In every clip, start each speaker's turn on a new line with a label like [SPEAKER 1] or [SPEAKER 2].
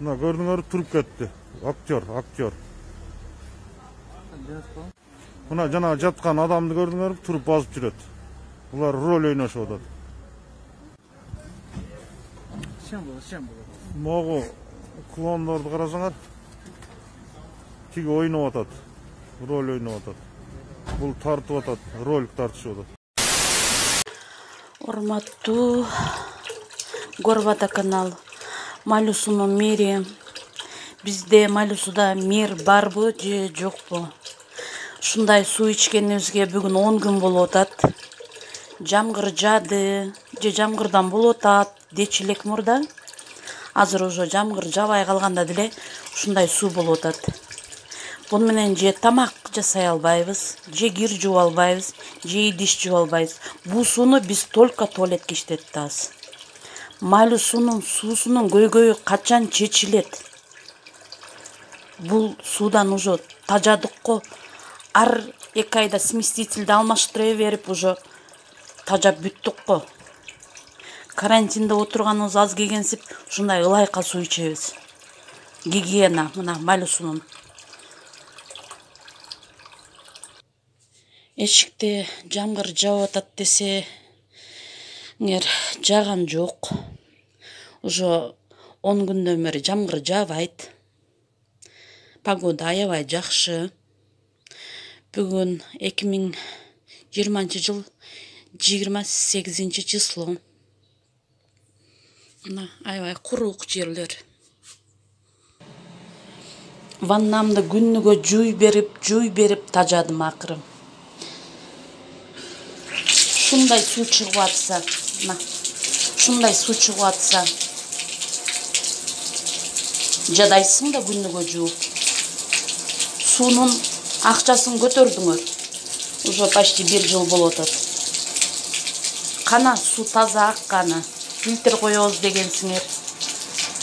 [SPEAKER 1] Mına gördüңөр turup ketti. Aktyor. Mına jana жаткан адамды көрдүңөр, туруп басып жүрөт. Булар роль ойношуп атат.
[SPEAKER 2] Чем было?
[SPEAKER 1] Могу клондорду карасаңар, тиги ойноп атат. Роль ойноп атат. Бул тартып атат, ролик тартышып атат.
[SPEAKER 3] Урматтуу Горвата канал. Малюсунун мэри. Бизде Малюсуда мэр барбы же жокпу? Ушундай суу ичкенибизге бүгүн 10 күн болуп атат. Жамгыр жады, же жамгырдан болуп атат дечи элек мурда. Азыр уже жамгыр жабай калганда деле ушундай суу болуп атат. Бун менен же тамак жасай албайбыз, же кир жууп албайбыз, же идиш жууп албайбыз. Бул сууну биз только туалетке иштетип атабыз. Малюсунун суусунун көйгөйү качан чечилет? Бул суудан уже тажадык го. Ар 2 айда сместительди алмаштыра берип уже тажап бүттүк го. Карантинде отурганыбыз аз келгенсип ушундай ылайка суу ичебиз. Гигиена мына Малюсунун. Эшикте жамгыр жаап атат десе, жаган жок. Уже 10 күндөн бери жамгыр жаабайт. Погода аябай жакшы. Бүгүн 2020 жыл 28 число. Мына аябай куруук жерлер. Ваннамды күнүгө жууй берип тажадым акыры. Ушундай суу чыгып атса, ушундай суу чыгып атса, жадайсың да күнүгө жууп. Суунун акчасын көтөрдүңөр. Уже почти 1 жыл болуп атат. Кана суу таза акканы, фильтр коебуз дегенсиңер.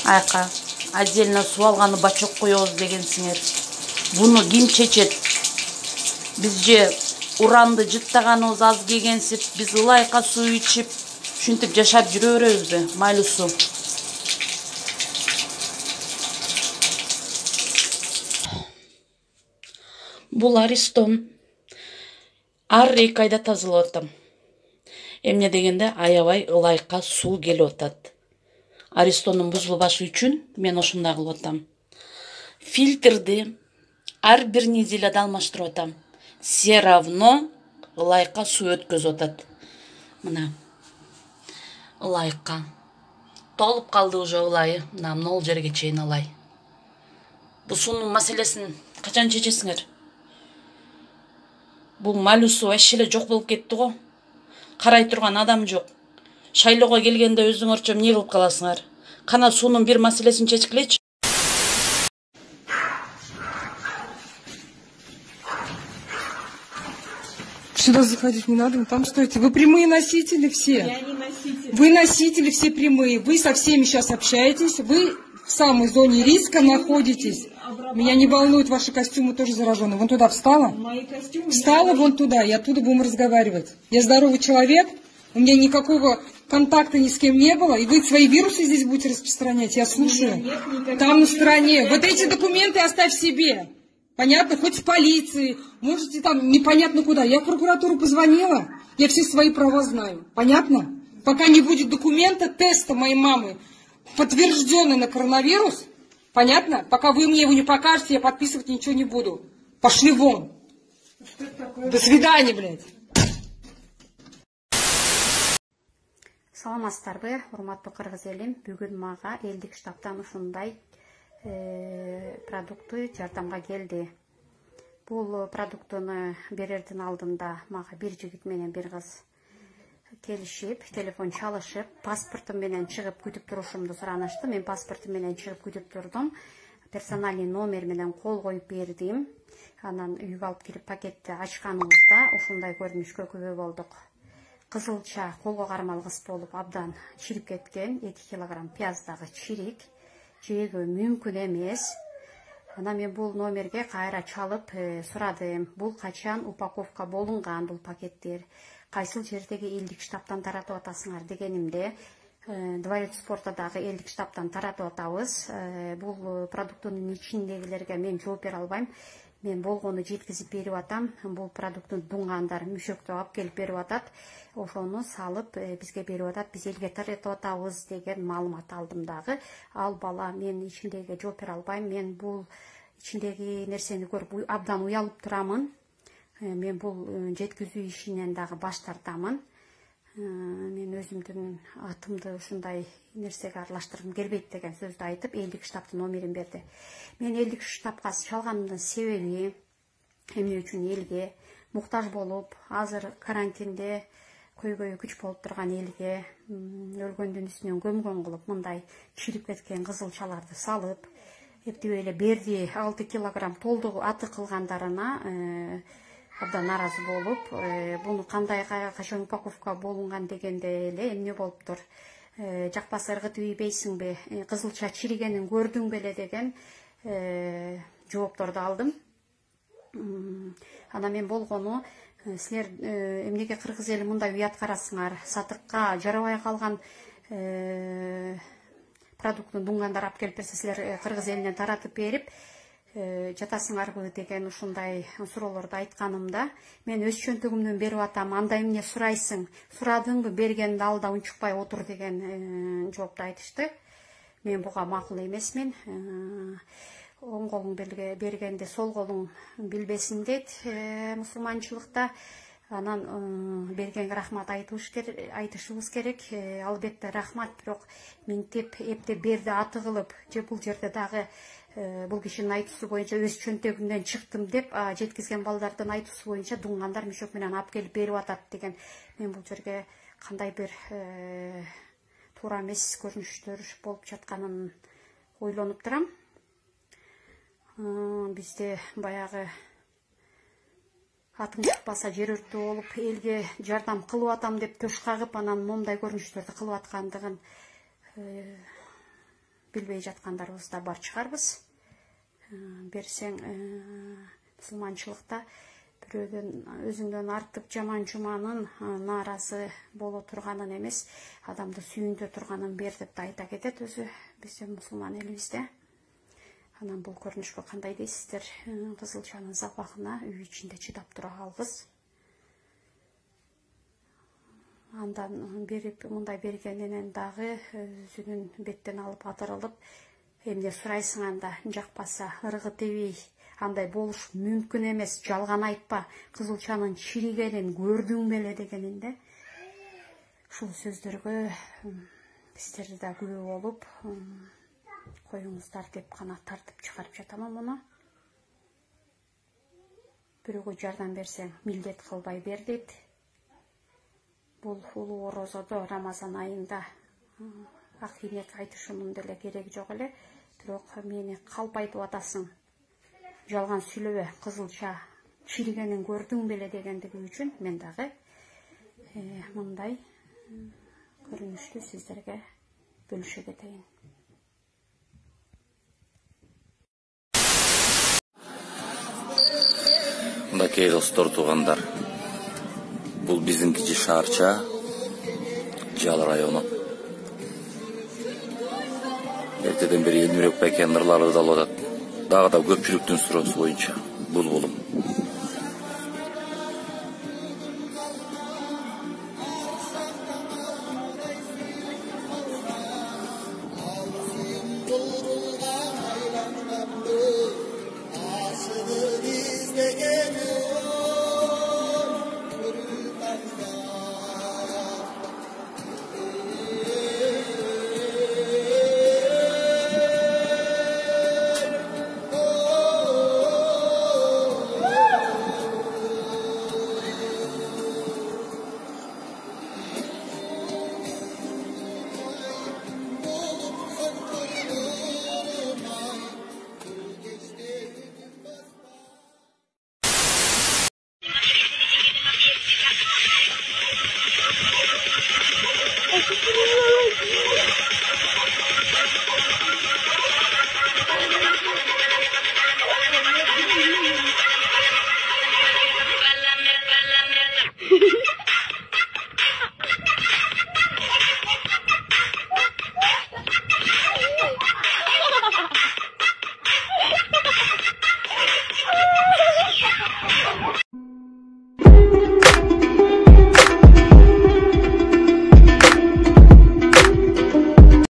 [SPEAKER 3] Айка отдельно суу алганы бачок коебуз дегенсиңер. Буну ким чечет? Биз же уранды жыттаганыбыз аз келгенсип, биз ылайка суу ичип, ушинтип жашап жүрө беребизби? Майлуу суу. Бул Аристон. Ар 2 айда тазалап атам. Эмне дегенде аябай ылайка суу келип атат. Аристонун бузулбашы үчүн мен ошондой кылып атам. Фильтрди ар 1 неделяда алмаштырып атам. Все равно ылайка суу өткөзүп атат. Мына. Ылайка. Толуп калды уже ылайы. Мына могул жерге чейин ылай. Бул суунун маселесин качан чечесиңер? Бул Малуу суу эшеле жок болуп кетти го. Карай турган адам жок. Шайлоого келгенде өзүңөрчө эмне кылып каласыңар? Кана суунун бир маселесин чечкилечи.
[SPEAKER 4] Сюда заходить не надо, там стойте. Вы прямые носители все.
[SPEAKER 5] Я не носитель.
[SPEAKER 4] Вы носители все прямые. Вы со всеми сейчас общаетесь. Вы в самой зоне риска находитесь. Меня не волнуют ваши костюмы, тоже заражены. Вон туда встала?
[SPEAKER 5] Мои костюмы.
[SPEAKER 4] Встала вон туда, и оттуда будем разговаривать. Я здоровый человек, у меня никакого контакта ни с кем не было, и вы свои вирусы здесь будете распространять. Я слушаю. Там на стороне. Вот эти документы оставь себе. Понятно? Хоть в полиции, можете там непонятно куда. Я в прокуратуру позвонила, я все свои права знаю. Понятно? Пока не будет документа, теста моей мамы, подтвержденный на коронавирус, понятно? Пока вы мне его не покажете, я подписывать ничего не буду. Пошли вон. До свидания, блядь.
[SPEAKER 6] Саламатсыздарбы, урматтуу кыргыз элим. Бүгүн мага элдик штабтан ушундай продукты жардамга келди. Бул продуктуну берердин алдында мага бир жигит менен бир кыз келишип, телефон чалышып, паспортум менен чыгып күтүп турушумду суранышты. Мен паспортум менен чыгып күтүп турдум. Персональный номер менен кол коюп бердим. Анан үйгө алып кирип пакетти ачканыбызда ушундай көрүнүшкө күбө болдук. Кызылча колго кармал кыз болуп абдан чирип кеткен, 2 килограмм пияз дагы чирик. Жөөгө мүмкүн эмес. Ана мен бул номерге кайра чалып сурадым. Бул качан упаковка болунган бул пакеттер? Кайсыл жердеги элдик штабтан таратып атасыңар дегенимде, Дворец спорта дагы элдик штабтан таратып атабыз. Бул продуктунун ичиндегилерге мен жооп бере албайм. Мен болгону жеткизип берип атам. Бул продукттун дуңгандар мüşөктөп алып келип берип атат. Ошону салып бизге берип атат. Биз элге таратып атабыз деген маалымат алдым дагы. Ал бала мен ичиндеги жооп бере албайм. Мен бул ичиндеги нерсени көрүп абдан уялып турамын. Мен бул жеткизүү ишинен дагы баш тартамын. Мен өзүмдүн атымды ушундай нерсеге аралаштыргым келбейт деген сөздү айтып, элдик штабтын номерин берди. Мен элдик штабка чалганымдын себеби эмне үчүн элге муктаж болуп, азыр карантинде көйгөйү күч болуп турган элге өлгөндүн үстүнөн көмгөн кылып, мындай чирип кеткен кызылчаларды салып, эптеп эле берди 6 килограмм толду аты кылгандарына абдан наразы болуп, буну кандай качан упаковка болунган дегенде эле эмне болуптур? Жакпаса ыргытып ийбейсиңби? Кызылча чиригенин көрдүң беле деген жоопторду алдым. Ана мен болгону силер эмнеге кыргыз эли мындай уят карасыңар? Сатыкка жарабай калган продукттун дуңгандар алып келип берсе, силер кыргыз элинен таратып берип жатасыңарбы деген ушундай суроолорду айтканымда, мен өз чөнтөгүмдөн берип атам. Анда эмне сурайсың? Сурадыңбы, бергенди ал да унчукпай отур деген жоопту айтышты. Мен буга макул эмесмин. Оң колуң бергенде сол колуң билбесин дейт мусулманчылыкта. Анан бергенге рахмат айтышыбыз керек. Албетте рахмат, бирок минтип эптеп берди аты кылып, же бул жерде дагы бул кишинин айтуусу боюнча өз чөнтөгүмдөн чыктым деп жеткизген балдардын айтуусу боюнча дуңгандар мüşөк менен алып келип берип атат деген. Мен бул жерге кандай бир туура эмес көрүнүштөр болуп жатканын ойлонуп турам. Бизде баягы атың чыкпаса жер өртү болуп, элге жардам кылып атам деп төш кагып, анан момундай көрүнүштөрдү кылып аткандыгын билбей жаткандарыбыз да бар чыгарбыз. Берсең мусулманчылыкта бирөөдөн өзүңдөн артып жаман жуманын нааразы боло турганын эмес, адамды сүйүндө турганын бер деп да айта кетет өзү биздин мусулман элибизде. Анан бул көрүнүшкө кандай дейсиздер? Кызылчанын запахына үй ичинде чыдап тура албыз. Андан берип, мындай бергенинен дагы өзүнүн беттен алып атырылып, эмне сурайсың анда, жакпаса ыргытып ий, андай болуш мүмкүн эмес, жалган айтпа, кызылчанын чиригенин көрдүң беле дегенинде. Ушул сөздөргө сиздер да күбө болуп коюңуздар деп гана тартып чыгарып жатам муну. Бирөөгө жардам берсең, милдет кылбай бер дейт. Бул улуу орозодо Рамазан айында акыйнек айтышымын деле кереги жок эле. Бирок мени калп айтып атасың. Жалган сүйлөбө, кызылча чиригенин көрдүң беле дегендиги үчүн мен дагы мындай көрүнүштү сиздерге бөлүшө кетейин.
[SPEAKER 5] Мынакей достор, туугандар, бул биздин Кичи шаарча, Жал району. Эртеден бери Элмирек байке нырлары алып атат. Дагы да көпчүлүктүн суроосу боюнча бул болум.